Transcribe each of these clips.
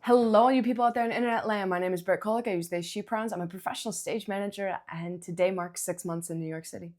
Hello, all you people out there in internet land. My name is Britt Kolick. I use they, she pronouns. I'm a professional stage manager, and today marks 6 months in New York City.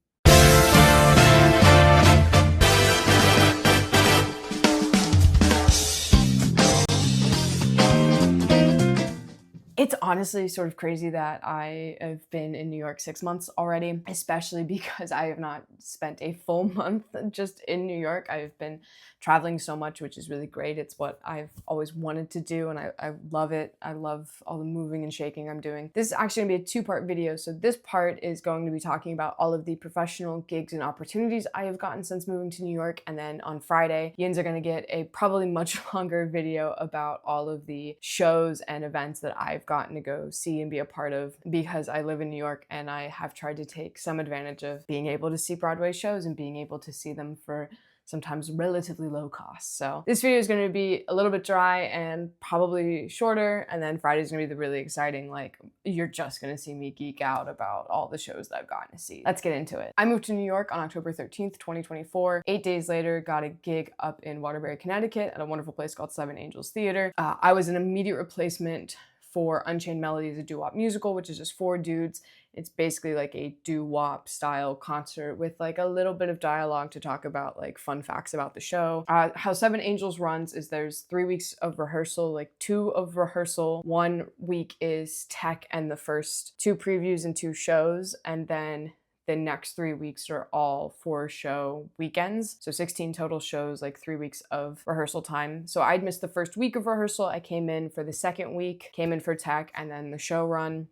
It's honestly sort of crazy that I have been in New York 6 months already, especially because I have not spent a full month just in New York. I've been traveling so much, which is really great. It's what I've always wanted to do, and I love it. I love all the moving and shaking I'm doing. This is actually gonna be a two-part video. So this part is going to be talking about all of the professional gigs and opportunities I have gotten since moving to New York. And then on Friday, yins are gonna get a probably much longer video about all of the shows and events that I've gotten to go see and be a part of because I live in New York, and I have tried to take some advantage of being able to see Broadway shows and being able to see them for sometimes relatively low cost. So this video is going to be a little bit dry and probably shorter, and then Friday's going to be the really exciting, like, you're just going to see me geek out about all the shows that I've gotten to see. Let's get into it. I moved to New York on October 13th, 2024. 8 days later, got a gig up in Waterbury, Connecticut at a wonderful place called Seven Angels Theater. I was an immediate replacement for Unchained Melodies, a doo-wop musical, which is just 4 dudes. It's basically like a doo-wop style concert with like a little bit of dialogue to talk about like fun facts about the show. How Seven Angels runs is there's 3 weeks of rehearsal, like 2 of rehearsal. 1 week is tech and the first 2 previews and 2 shows, and then the next 3 weeks are all 4 show weekends. So 16 total shows, like 3 weeks of rehearsal time. So I'd missed the first week of rehearsal. I came in for the second week, came in for tech, and then the show run.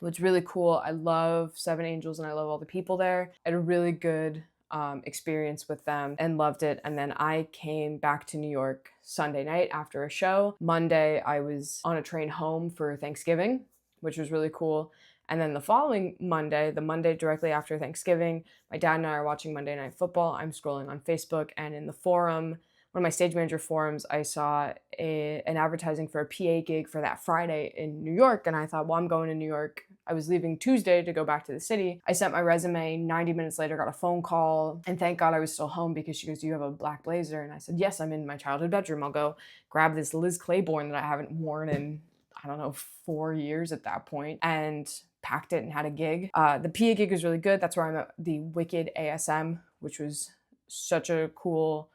It was really cool. I love Seven Angels and I love all the people there. I had a really good experience with them and loved it. And then I came back to New York Sunday night after a show. Monday, I was on a train home for Thanksgiving, which was really cool. And then the following Monday, the Monday directly after Thanksgiving, my dad and I are watching Monday Night Football. I'm scrolling on Facebook, and in the forum, one of my stage manager forums, I saw an advertising for a PA gig for that Friday in New York. And I thought, well, I'm going to New York. I was leaving Tuesday to go back to the city. I sent my resume. 90 minutes later, got a phone call. And thank God I was still home, because she goes, do you have a black blazer? And I said, yes, I'm in my childhood bedroom. I'll go grab this Liz Claiborne that I haven't worn in, I don't know, 4 years at that point, and packed it and had a gig. The PA gig was really good. That's where I met the Wicked ASM, which was such a cool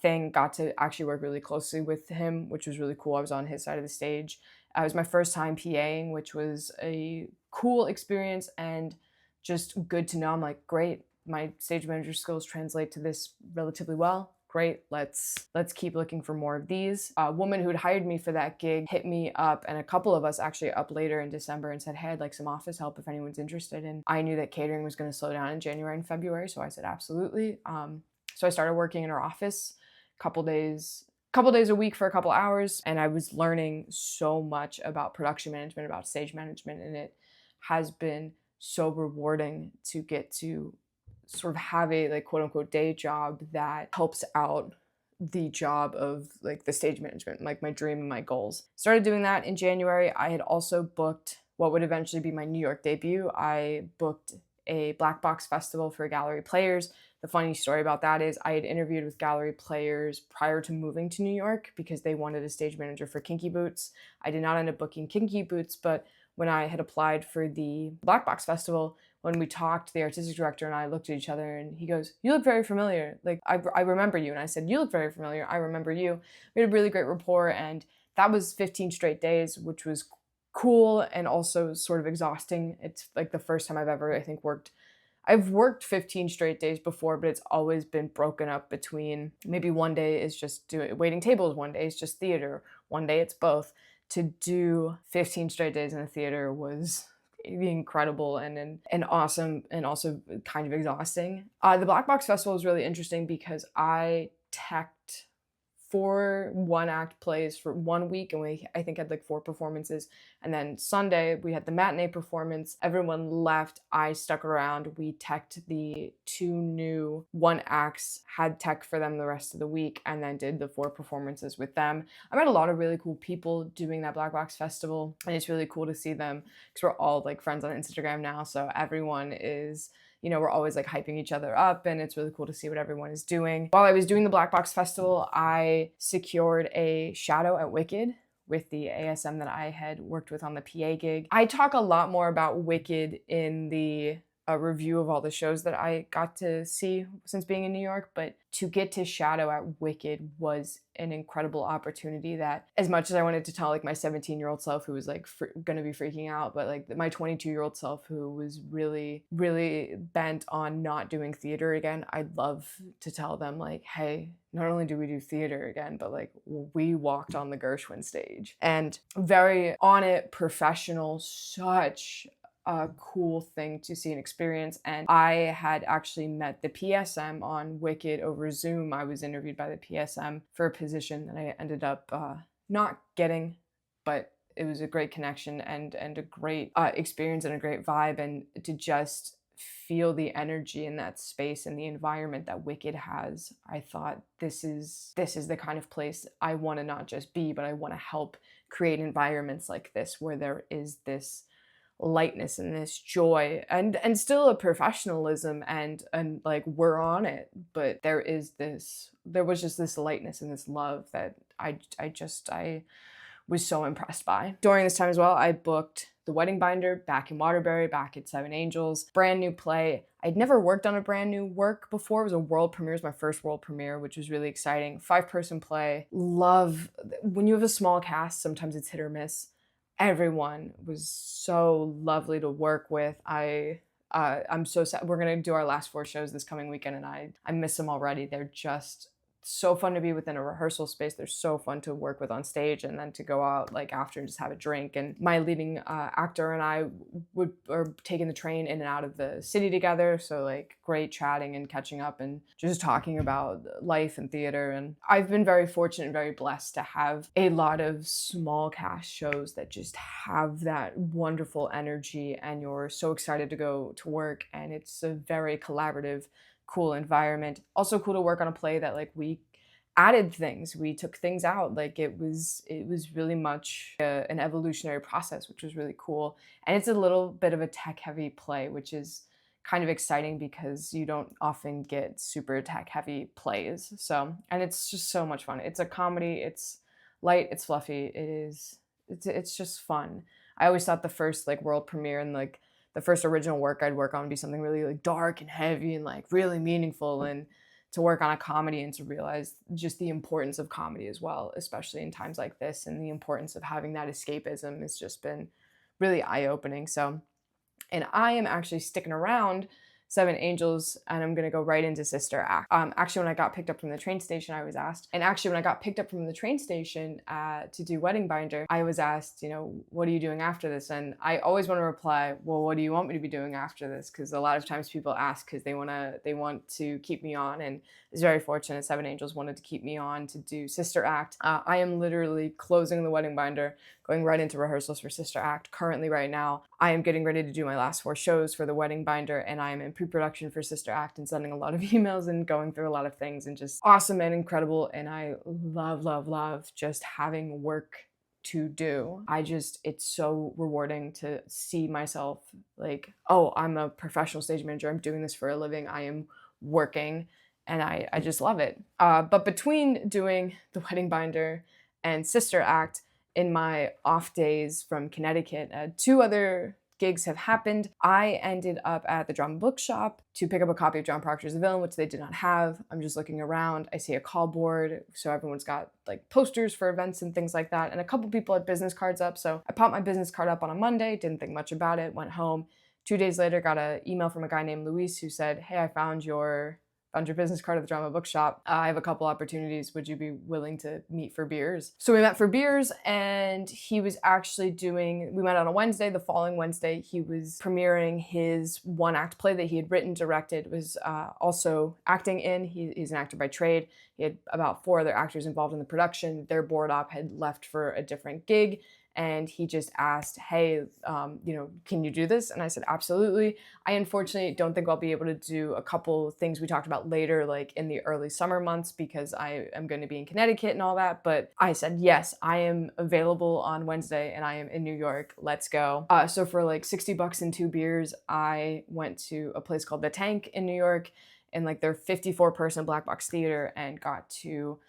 thing. Got to actually work really closely with him, which was really cool. I was on his side of the stage. It was my first time PAing, which was a cool experience and just good to know. I'm like, great, my stage manager skills translate to this relatively well. Great, let's keep looking for more of these. A woman who had hired me for that gig hit me up, and a couple of us actually up later in December, and said, hey, I'd like some office help if anyone's interested. And I knew that catering was going to slow down in January and February, so I said absolutely. So I started working in her office a couple days a week for a couple hours, and I was learning so much about production management, about stage management, and it has been so rewarding to get to sort of have a like quote unquote day job that helps out the job of like the stage management, like my dream and my goals. Started doing that in January. I had also booked what would eventually be my New York debut. I booked a black box festival for gallery players. The funny story about that is I had interviewed with gallery players prior to moving to New York because they wanted a stage manager for Kinky Boots. I did not end up booking Kinky Boots, but when I had applied for the Black Box Festival, when we talked, the artistic director and I looked at each other, and he goes, you look very familiar. Like, I remember you. And I said, you look very familiar. I remember you. We had a really great rapport, and that was 15 straight days, which was cool and also sort of exhausting. It's like the first time I've ever, I think, I've worked 15 straight days before, but it's always been broken up between maybe one day is just waiting tables, one day is just theater, one day it's both. To do 15 straight days in the theater was incredible and awesome, and also kind of exhausting. The Black Box Festival was really interesting because I teched 4 one-act plays for 1 week, and I think had like 4 performances. And then Sunday we had the matinee performance. Everyone left. I stuck around. We teched the 2 new 1-acts, had tech for them the rest of the week, and then did the 4 performances with them. I met a lot of really cool people doing that Black Box Festival, and it's really cool to see them because we're all like friends on Instagram now. So everyone is, you know, we're always like hyping each other up, and it's really cool to see what everyone is doing. While I was doing the Black Box Festival, I secured a shadow at Wicked, with the ASM that I had worked with on the PA gig. I talk a lot more about Wicked in the review of all the shows that I got to see since being in New York, but to get to shadow at Wicked was an incredible opportunity that, as much as I wanted to tell like my 17-year-old self who was like gonna be freaking out, but like my 22-year-old self who was really, really bent on not doing theater again, I'd love to tell them like, hey, not only do we do theater again, but like we walked on the Gershwin stage. And very on it, professional, such a cool thing to see and experience. And I had actually met the PSM on Wicked over Zoom. I was interviewed by the PSM for a position that I ended up not getting, but it was a great connection and a great experience and a great vibe. And to just feel the energy in that space and the environment that Wicked has, I thought this is the kind of place I want to not just be, but I want to help create environments like this where there is this lightness and this joy and still a professionalism and like we're on it, but there was just this lightness and this love that I was so impressed by. During this time as well, I booked The Wedding Binder back in Waterbury, back at Seven Angels. Brand new play. I'd never worked on a brand new work before. It was a world premiere. It was my first world premiere, which was really exciting. 5-person play. Love, when you have a small cast, sometimes it's hit or miss. Everyone was so lovely to work with. I'm so sad. We're gonna do our last 4 shows this coming weekend, and I miss them already. They're just so fun to be within a rehearsal space. They're so fun to work with on stage, and then to go out like after and just have a drink. And my leading actor and I are taking the train in and out of the city together. So like great chatting and catching up and just talking about life and theater. And I've been very fortunate and very blessed to have a lot of small cast shows that just have that wonderful energy, and you're so excited to go to work, and it's a very collaborative, cool environment. Also cool to work on a play that like we added things, we took things out. Like it was really much an evolutionary process, which was really cool. And it's a little bit of a tech heavy play, which is kind of exciting because you don't often get super tech heavy plays. So, and it's just so much fun. It's a comedy, it's light, it's fluffy, it's just fun. I always thought the first like world premiere and like the first original work I'd work on would be something really like dark and heavy and like really meaningful, and to work on a comedy and to realize just the importance of comedy as well, especially in times like this, and the importance of having that escapism has just been really eye-opening. So, and I am actually sticking around Seven Angels, and I'm gonna go right into Sister Act. Actually, when I got picked up from the train station, I was asked, and actually when I got picked up from the train station to do Wedding Binder, I was asked, you know, what are you doing after this? And I always want to reply, well, what do you want me to be doing after this? Because a lot of times people ask because they want to keep me on, and it's very fortunate Seven Angels wanted to keep me on to do Sister Act. I am literally closing the Wedding Binder, going right into rehearsals for Sister Act. Currently, right now, I am getting ready to do my last 4 shows for the Wedding Binder, and I am in pre-production for Sister Act and sending a lot of emails and going through a lot of things, and just awesome and incredible. And I love just having work to do. It's so rewarding to see myself like, oh, I'm a professional stage manager. I'm doing this for a living. I am working, and I just love it. But between doing the Wedding Binder and Sister Act, in my off days from Connecticut, 2 other gigs have happened. I ended up at the Drama Bookshop to pick up a copy of John Proctor's The Villain, which they did not have. I'm just looking around. I see a call board, so everyone's got like posters for events and things like that. And a couple people had business cards up, so I popped my business card up on a Monday, didn't think much about it, went home. 2 days later, got an email from a guy named Luis who said, hey, I found your business card at the Drama Bookshop. I have a couple opportunities. Would you be willing to meet for beers? So we met for beers, and he was actually we met on a Wednesday. The following Wednesday, he was premiering his 1-act play that he had written, directed, was also acting in. He's an actor by trade. He had about 4 other actors involved in the production. Their board op had left for a different gig, and he just asked, hey, can you do this? And I said, absolutely. I unfortunately don't think I'll be able to do a couple things we talked about later, like in the early summer months, because I am going to be in Connecticut and all that. But I said, yes, I am available on Wednesday, and I am in New York. Let's go. So for like $60 and 2 beers, I went to a place called The Tank in New York, in like their 54-person black box theater, and got to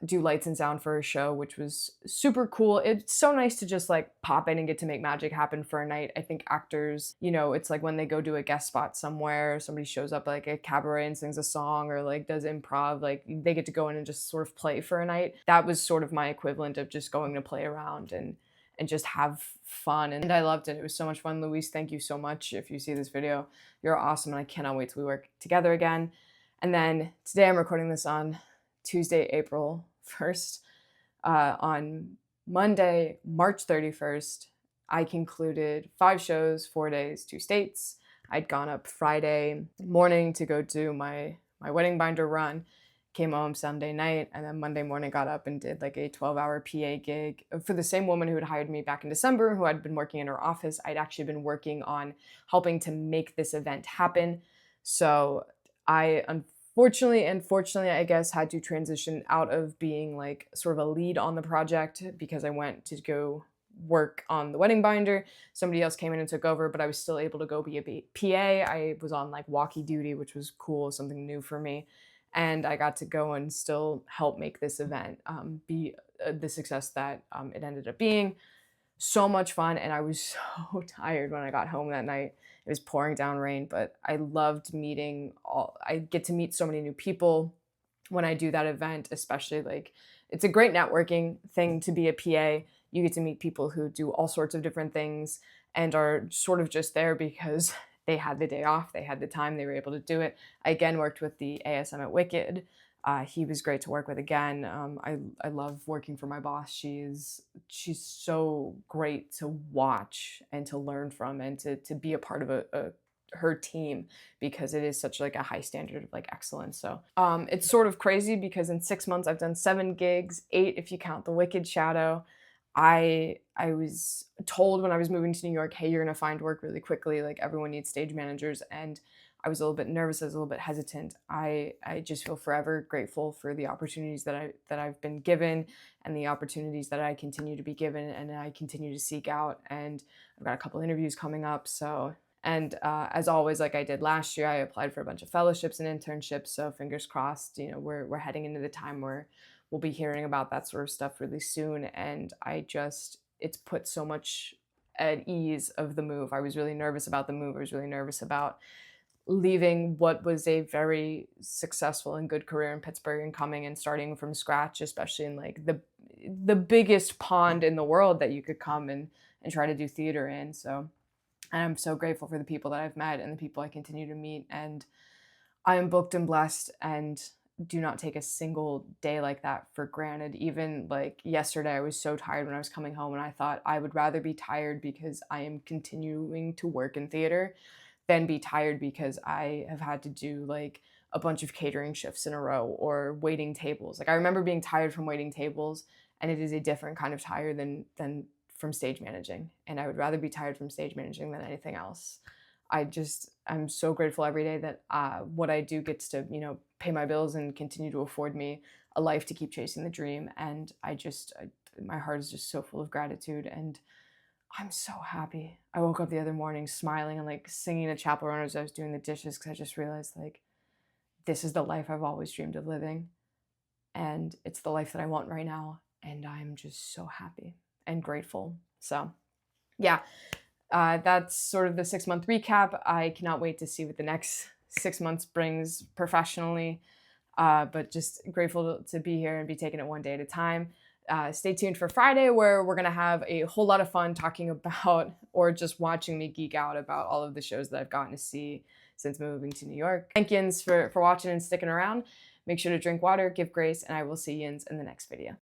do lights and sound for a show, which was super cool. It's so nice to just like pop in and get to make magic happen for a night. I think actors, you know, it's like when they go do a guest spot somewhere, somebody shows up like a cabaret and sings a song or like does improv, like they get to go in and just sort of play for a night. That was sort of my equivalent of just going to play around and just have fun. And I loved it. It was so much fun. Luis, thank you so much. If you see this video, you're awesome. And I cannot wait till we work together again. And then today I'm recording this on Tuesday, April 1st. On Monday, March 31st, I concluded 5 shows, 4 days, 2 states. I'd gone up Friday morning to go do my wedding binder run, came home Sunday night, and then Monday morning got up and did like a 12-hour PA gig for the same woman who had hired me back in December, who I'd been working in her office. I'd actually been working on helping to make this event happen. So I unfortunately and fortunately, I guess, had to transition out of being like sort of a lead on the project because I went to go work on the wedding binder. Somebody else came in and took over, but I was still able to go be a PA. I was on like walkie duty, which was cool, something new for me. And I got to go and still help make this event be the success that it ended up being. So much fun, and I was so tired when I got home that night. It was pouring down rain, but I loved meeting I get to meet so many new people when I do that event, especially like it's a great networking thing to be a PA. You get to meet people who do all sorts of different things and are sort of just there because they had the day off, they had the time, they were able to do it. I again worked with the ASM at Wicked. He was great to work with again. I love working for my boss. She's so great to watch and to learn from and to be a part of her team because it is such like a high standard of like excellence. So it's sort of crazy because in 6 months I've done 7 gigs, 8 if you count the Wicked shadow. I was told when I was moving to New York, hey, you're gonna find work really quickly. Like everyone needs stage managers, and I was a little bit nervous. I was a little bit hesitant. I just feel forever grateful for the opportunities that I've been given and the opportunities that I continue to be given and I continue to seek out. And I've got a couple interviews coming up. So, and as always, like I did last year, I applied for a bunch of fellowships and internships. So fingers crossed, you know, we're heading into the time where we'll be hearing about that sort of stuff really soon. And it's put so much at ease of the move. I was really nervous about the move. I was really nervous about leaving what was a very successful and good career in Pittsburgh and coming and starting from scratch, especially in like the biggest pond in the world that you could come and try to do theater in. So, and I'm so grateful for the people that I've met and the people I continue to meet. And I am booked and blessed and do not take a single day like that for granted. Even like yesterday, I was so tired when I was coming home and I thought I would rather be tired because I am continuing to work in theater than be tired because I have had to do like a bunch of catering shifts in a row or waiting tables. Like I remember being tired from waiting tables, and it is a different kind of tired than from stage managing. And I would rather be tired from stage managing than anything else. I'm so grateful every day that what I do gets to, you know, pay my bills and continue to afford me a life to keep chasing the dream. And my heart is just so full of gratitude, and I'm so happy. I woke up the other morning smiling and like singing a chapel run as I was doing the dishes because I just realized like this is the life I've always dreamed of living, and it's the life that I want right now, and I'm just so happy and grateful. So yeah, that's sort of the 6-month recap. I cannot wait to see what the next 6 months brings professionally, but just grateful to be here and be taking it one day at a time. Stay tuned for Friday, where we're going to have a whole lot of fun talking about or just watching me geek out about all of the shows that I've gotten to see since moving to New York. Thank yins for watching and sticking around. Make sure to drink water, give grace, and I will see yins in the next video.